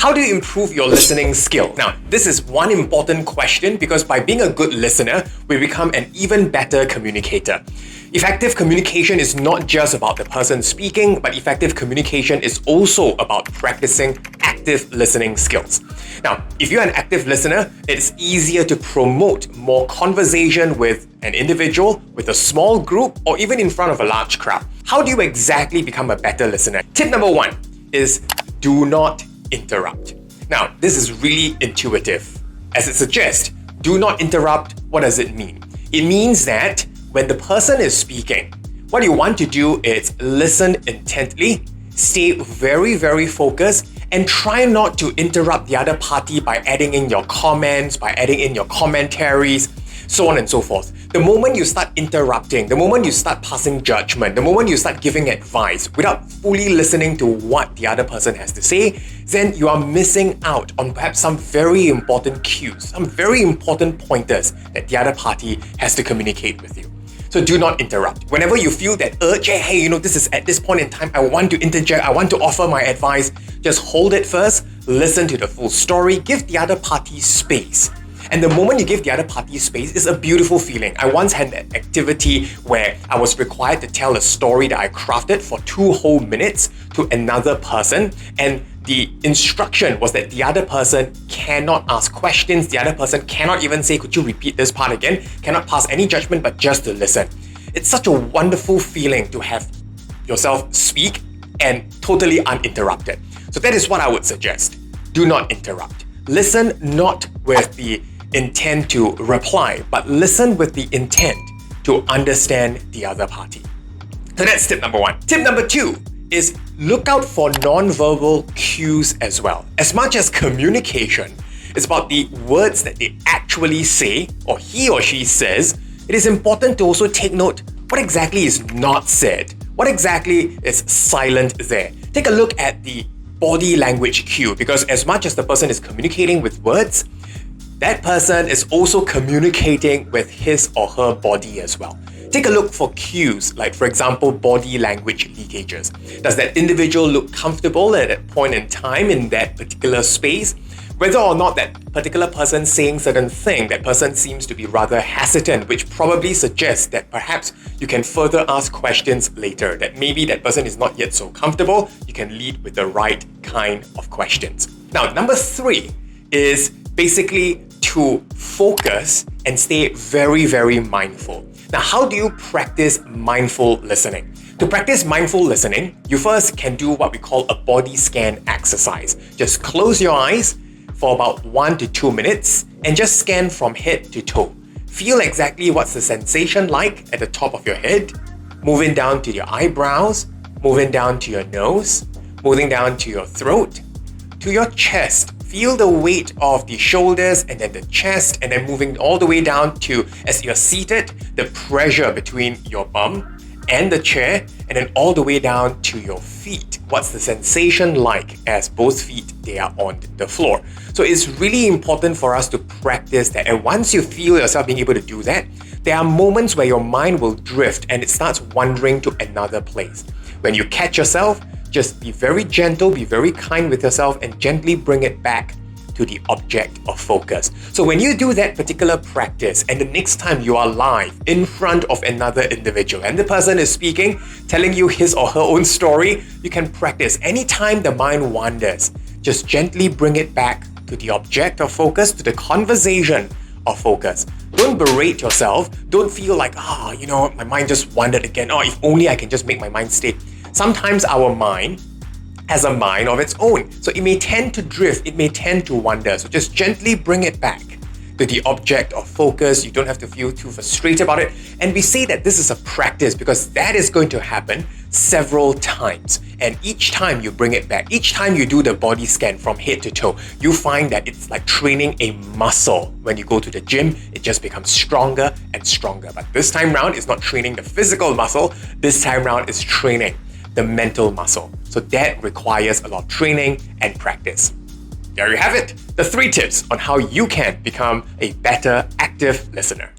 How do you improve your listening skill? Now, this is one important question because by being a good listener, we become an even better communicator. Effective communication is not just about the person speaking, but effective communication is also about practicing active listening skills. Now, if you're an active listener, it's easier to promote more conversation with an individual, with a small group, or even in front of a large crowd. How do you exactly become a better listener? Tip number one is do not interrupt. Now, this is really intuitive. As it suggests, do not interrupt. What does it mean? It means that when the person is speaking, what you want to do is listen intently, stay very, very focused, and try not to interrupt the other party by adding in your comments, by adding in your commentaries, so on and so forth. The moment you start interrupting, the moment you start passing judgment, the moment you start giving advice without fully listening to what the other person has to say, then you are missing out on perhaps some very important cues, some very important pointers that the other party has to communicate with you. So do not interrupt. Whenever you feel that urge, hey, this is at this point in time, I want to interject, I want to offer my advice, just hold it first, listen to the full story, give the other party space. And the moment you give the other party space, it's a beautiful feeling. I once had an activity where I was required to tell a story that I crafted for 2 whole minutes to another person, and the instruction was that the other person cannot ask questions, the other person cannot even say, could you repeat this part again, cannot pass any judgment, but just to listen. It's such a wonderful feeling to have yourself speak and totally uninterrupted. So that is what I would suggest. Do not interrupt. Listen not with the intent to reply, but listen with the intent to understand the other party. So that's tip number one. Tip number two is look out for non-verbal cues as well. As much as communication is about the words that they actually say or he or she says, it is important to also take note what exactly is not said, what exactly is silent there. Take a look at the body language cue, because as much as the person is communicating with words, that person is also communicating with his or her body as well. Take a look for cues, like for example, body language leakages. Does that individual look comfortable at that point in time in that particular space? Whether or not that particular person saying certain thing, that person seems to be rather hesitant, which probably suggests that perhaps you can further ask questions later, that maybe that person is not yet so comfortable, you can lead with the right kind of questions. Now, number 3 is basically to focus and stay very, very mindful. Now, how do you practice mindful listening? To practice mindful listening, you first can do what we call a body scan exercise. Just close your eyes for about 1 to 2 minutes and just scan from head to toe. Feel exactly what's the sensation like at the top of your head, moving down to your eyebrows, moving down to your nose, moving down to your throat, to your chest. Feel the weight of the shoulders and then the chest, and then moving all the way down to, as you're seated, the pressure between your bum and the chair, and then all the way down to your feet. What's the sensation like as both feet, they are on the floor? So it's really important for us to practice that. And once you feel yourself being able to do that, there are moments where your mind will drift and it starts wandering to another place. When you catch yourself, just be very gentle, be very kind with yourself, and gently bring it back to the object of focus. So when you do that particular practice, and the next time you are live in front of another individual and the person is speaking, telling you his or her own story, you can practice. Anytime the mind wanders, just gently bring it back to the object of focus, to the conversation of focus. Don't berate yourself. Don't feel like, my mind just wandered again. If only I can just make my mind stay. Sometimes our mind has a mind of its own. So it may tend to drift, it may tend to wander. So just gently bring it back to the object of focus. You don't have to feel too frustrated about it. And we say that this is a practice because that is going to happen several times. And each time you bring it back, each time you do the body scan from head to toe, you find that it's like training a muscle. When you go to the gym, it just becomes stronger and stronger. But this time round, it's not training the physical muscle. This time round, it's training the mental muscle. So that requires a lot of training and practice. There you have it, the 3 tips on how you can become a better active listener.